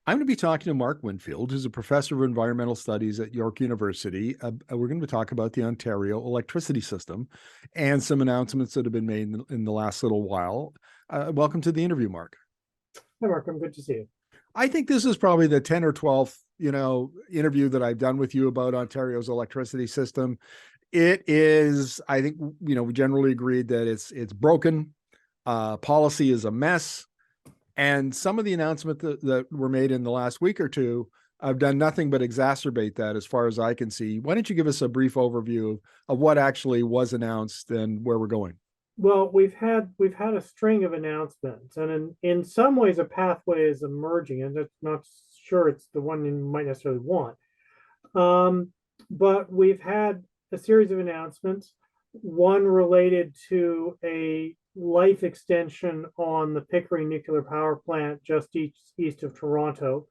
I'm going to be talking to Mark Winfield, who's a professor of environmental studies at York University. We're going to talk about the Ontario electricity system and some announcements that have been made in the last little while. Welcome to the interview, Mark. Hi, Mark. I'm good to see you. I think this is probably the 10th or 12th, interview that I've done with you about Ontario's electricity system. It is, I think, we generally agreed that it's broken. Policy is a mess. And some of the announcements that were made in the last week or two have done nothing but exacerbate that as far as I can see. Why don't you give us a brief overview of what actually was announced and where we're going? Well, we've had a string of announcements, and in some ways, a pathway is emerging, and it's not sure it's the one you might necessarily want. Um, but we've had a series of announcements. One related to a life extension on the Pickering nuclear power plant just east of Toronto,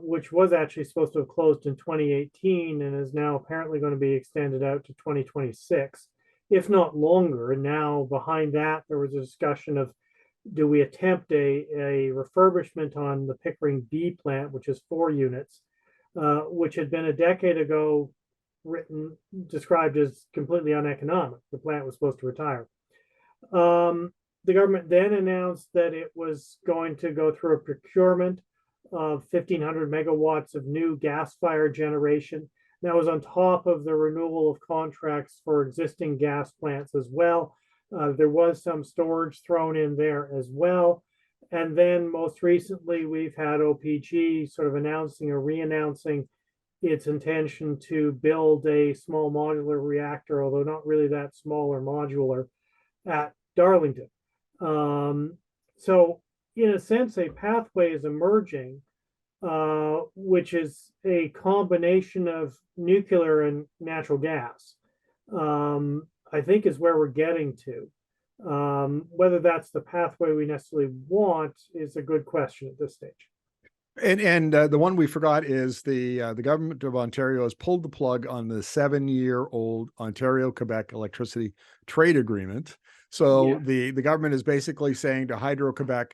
which was actually supposed to have closed in 2018 and is now apparently going to be extended out to 2026, if not longer. And now behind that, there was a discussion of, do we attempt a refurbishment on the Pickering B plant, which is 4 units, which had been a decade ago described as completely uneconomic. The plant was supposed to retire. The government then announced that it was going to go through a procurement of 1,500 megawatts of new gas-fired generation. That was on top of the renewal of contracts for existing gas plants as well. There was some storage thrown in there as well. And then most recently, we've had OPG sort of announcing or re-announcing its intention to build a small modular reactor, although not really that small or modular, at Darlington. So in a sense, a pathway is emerging, which is a combination of nuclear and natural gas. I think is where we're getting to. Whether that's the pathway we necessarily want is a good question at this stage. And the one we forgot is the government of Ontario has pulled the plug on the 7-year-old Ontario-Quebec electricity trade agreement. So Yeah, the government is basically saying to Hydro-Quebec,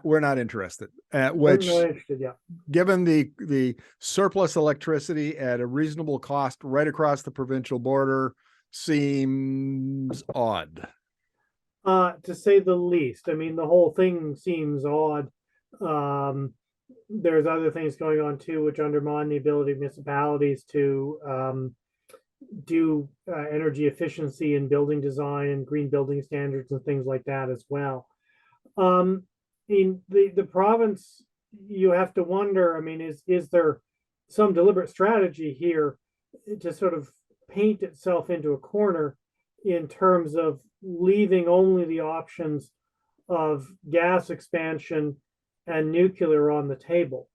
we're not interested, we're not which, interested. Yeah. given the surplus electricity at a reasonable cost right across the provincial border, seems odd. To say the least. I mean, the whole thing seems odd. Um, there's other things going on too, which undermine the ability of municipalities to do energy efficiency and building design and green building standards and things like that as well. In the province, you have to wonder. I mean, is there some deliberate strategy here to sort of paint itself into a corner in terms of leaving only the options of gas expansion and nuclear on the table,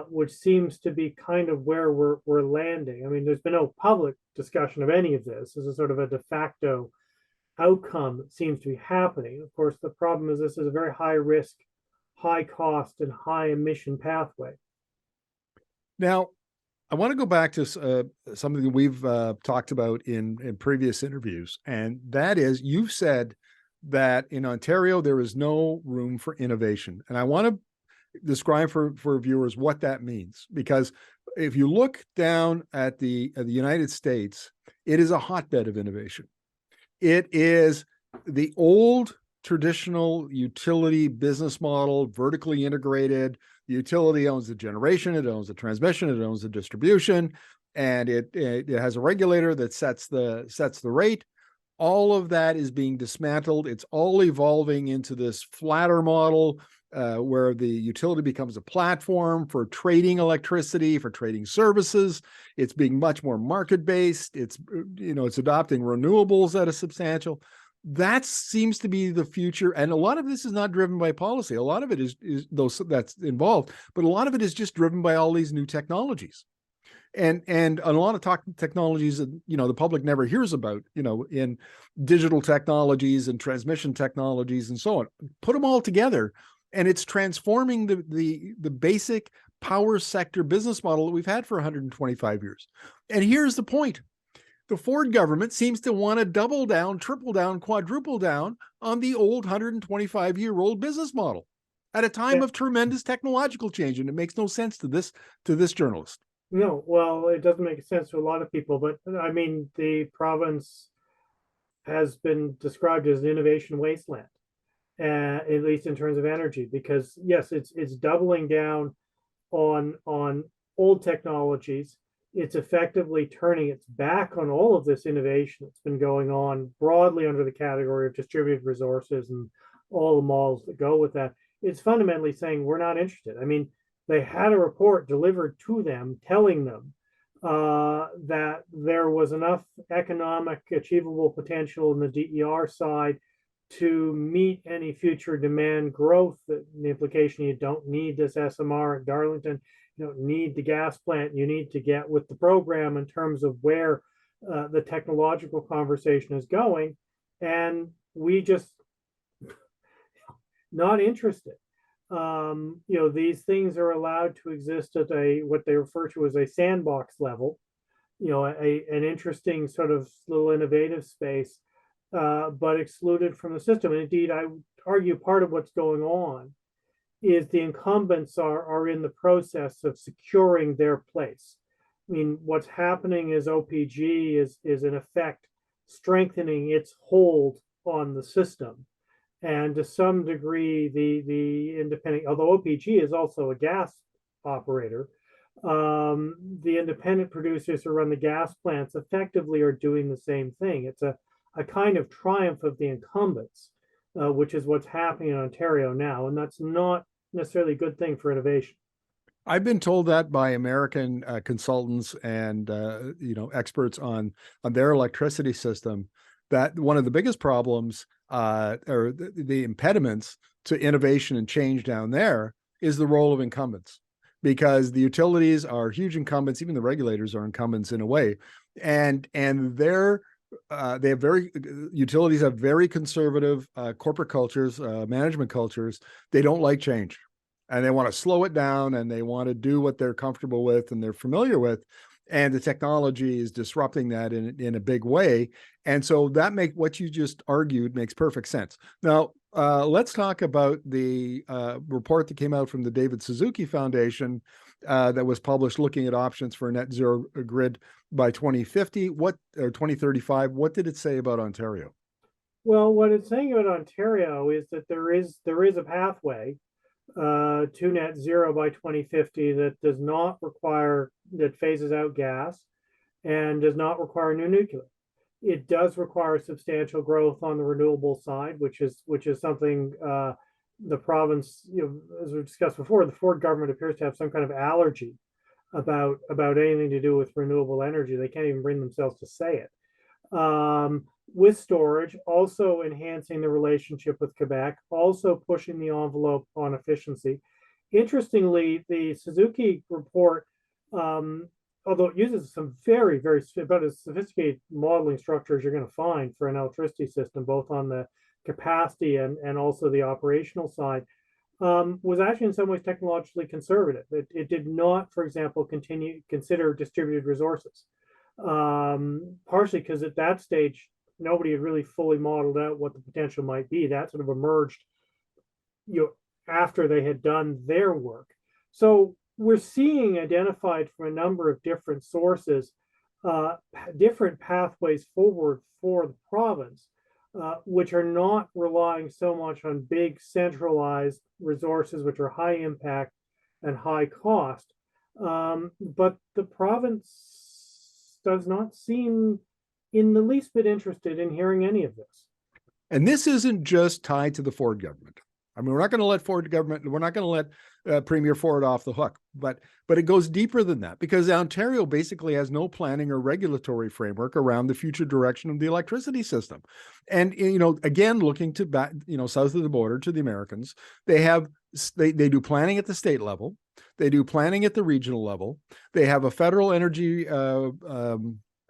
which seems to be kind of where we're landing. I mean, there's been no public discussion of any of this. This is sort of a de facto outcome that seems to be happening. Of course, the problem is this is a very high risk, high cost, and high emission pathway. Now, I want to go back to something we've talked about in previous interviews, and that is you've said that in Ontario there is no room for innovation, and I want to describe for viewers what that means, because if you look down at the United States, it is a hotbed of innovation. It is the old traditional utility business model, vertically integrated. The utility owns the generation, it owns the transmission, it owns the distribution, and it has a regulator that sets the rate. All of that is being dismantled. It's all evolving into this flatter model, where the utility becomes a platform for trading electricity, for trading services. It's being much more market-based. It's adopting renewables at a substantial. That seems to be the future, and a lot of this is not driven by policy. A lot of it is those that's involved, but a lot of it is just driven by all these new technologies, and a lot of technologies that the public never hears about. In digital technologies and transmission technologies and so on. Put them all together, and it's transforming the basic power sector business model that we've had for 125 years. And here's the point. The Ford government seems to want to double down, triple down, quadruple down on the old 125-year-old business model. at a time of tremendous technological change, and it makes no sense to this journalist. No, well, it doesn't make sense to a lot of people, but I mean, the province has been described as an innovation wasteland, at least in terms of energy, because yes, it's doubling down on old technologies. It's effectively turning its back on all of this innovation that's been going on broadly under the category of distributed resources and all the models that go with that. It's fundamentally saying we're not interested. I mean, they had a report delivered to them telling them that there was enough economic achievable potential in the DER side to meet any future demand growth. The implication, you don't need this SMR at Darlington, you don't need the gas plant, you need to get with the program in terms of where the technological conversation is going. And we just not interested. These things are allowed to exist at a what they refer to as a sandbox level, an interesting sort of little innovative space, but excluded from the system. And indeed, I would argue part of what's going on is the incumbents are in the process of securing their place. I mean, what's happening is OPG is in effect strengthening its hold on the system. And to some degree, the independent, although OPG is also a gas operator, the independent producers who run the gas plants effectively are doing the same thing. It's a kind of triumph of the incumbents, which is what's happening in Ontario now. And that's not necessarily a good thing for innovation. I've been told that by American consultants and experts on their electricity system, that one of the biggest problems or the impediments to innovation and change down there is the role of incumbents, because the utilities are huge incumbents. Even the regulators are incumbents in a way, and utilities have very conservative corporate cultures, management cultures. They don't like change, and they want to slow it down, and they want to do what they're comfortable with and they're familiar with. And the technology is disrupting that in a big way. And so that what you just argued makes perfect sense. Now, let's talk about the report that came out from the David Suzuki Foundation that was published looking at options for a net zero grid by 2050, or 2035. What did it say about Ontario? Well, what it's saying about Ontario is that there is a pathway to net zero by 2050 that phases out gas and does not require new nuclear. It does require substantial growth on the renewable side, which is something the province, as we discussed before, the Ford government appears to have some kind of allergy about anything to do with renewable energy. They can't even bring themselves to say it. With storage, also enhancing the relationship with Quebec, also pushing the envelope on efficiency. Interestingly, the Suzuki report, although it uses some very, very about as sophisticated modeling structure as you're going to find for an electricity system, both on the capacity and also the operational side, was actually in some ways technologically conservative. It did not, for example, consider distributed resources, partially because at that stage, nobody had really fully modeled out what the potential might be. That sort of emerged, after they had done their work. So we're seeing identified from a number of different sources, different pathways forward for the province, which are not relying so much on big centralized resources, which are high impact and high cost. But the province does not seem in the least bit interested in hearing any of this. And this isn't just tied to the Ford government. I mean, we're not going to let Premier Ford off the hook, but it goes deeper than that, because Ontario basically has no planning or regulatory framework around the future direction of the electricity system. And, again, looking to back, south of the border to the Americans, they do planning at the state level. They do planning at the regional level. They have a federal energy,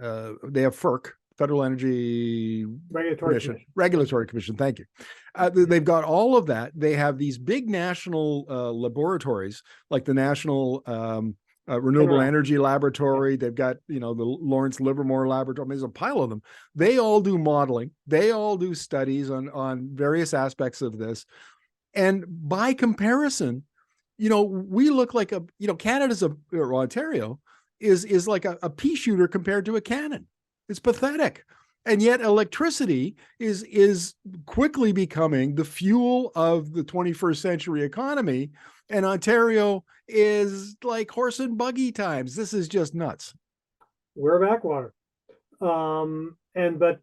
they have FERC, Federal Energy Regulatory Commission. Thank you. They've got all of that. They have these big national laboratories, like the National Renewable Energy Laboratory. They've got, the Lawrence Livermore Laboratory. There's a pile of them. They all do modeling. They all do studies on various aspects of this. And by comparison, we look like Canada's or Ontario is like a pea shooter compared to a cannon. It's pathetic. And yet electricity is quickly becoming the fuel of the 21st century economy. And Ontario is like horse and buggy times. This is just nuts. We're backwater. And but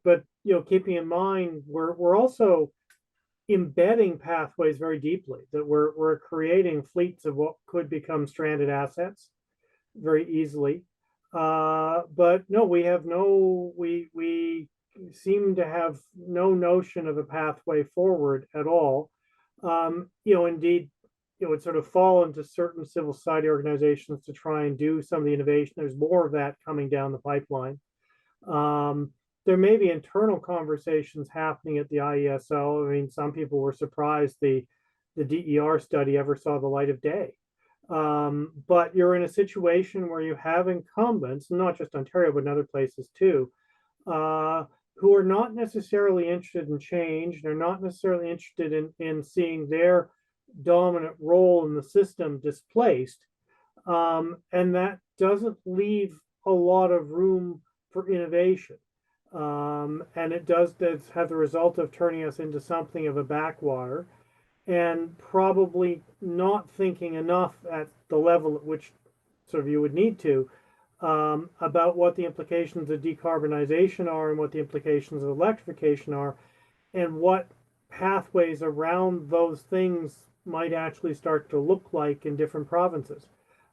keeping in mind we're also embedding pathways very deeply, that we're creating fleets of what could become stranded assets very easily. But no, we seem to have no notion of a pathway forward at all. Indeed, it would sort of fall into certain civil society organizations to try and do some of the innovation. There's more of that coming down the pipeline. There may be internal conversations happening at the IESO. I mean, some people were surprised the DER study ever saw the light of day. But you're in a situation where you have incumbents, not just Ontario, but in other places too, who are not necessarily interested in change. They're not necessarily interested in seeing their dominant role in the system displaced. And that doesn't leave a lot of room for innovation. And it does have the result of turning us into something of a backwater, and probably not thinking enough at the level at which sort of you would need to about what the implications of decarbonization are and what the implications of electrification are, and what pathways around those things might actually start to look like in different provinces.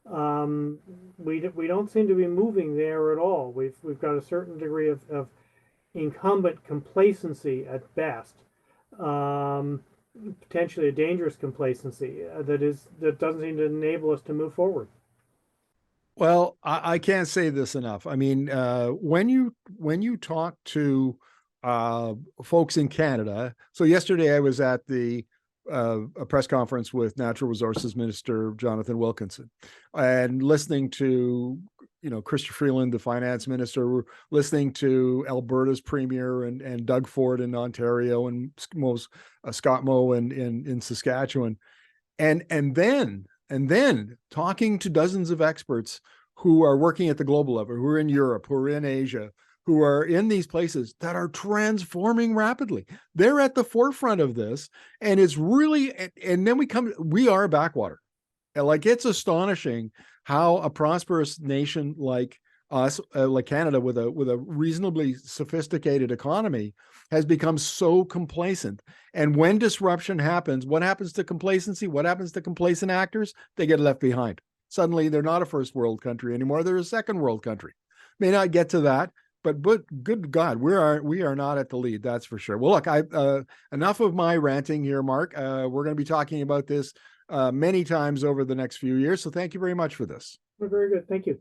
We don't seem to be moving there at all. We've got a certain degree of incumbent complacency at best, potentially a dangerous complacency that doesn't seem to enable us to move forward. Well, I can't say this enough. I mean, when you talk to folks in Canada, so yesterday I was at a press conference with Natural Resources Minister Jonathan Wilkinson, and listening to Chrystia Freeland, the finance minister, listening to Alberta's premier and Doug Ford in Ontario, and Scott Moe in Saskatchewan, and then talking to dozens of experts who are working at the global level, who are in Europe, who are in Asia, who are in these places that are transforming rapidly. They're at the forefront of this, and it's really, and then we are a backwater. Like, it's astonishing how a prosperous nation like us, like Canada, with a reasonably sophisticated economy, has become so complacent. And when disruption happens, what happens to complacency? What happens to complacent actors? They get left behind. Suddenly, they're not a first world country anymore. They're a second world country. May not get to that, but good God, we are not at the lead. That's for sure. Well, look, enough of my ranting here, Mark. We're going to be talking about this many times over the next few years. So thank you very much for this. Very good. Thank you.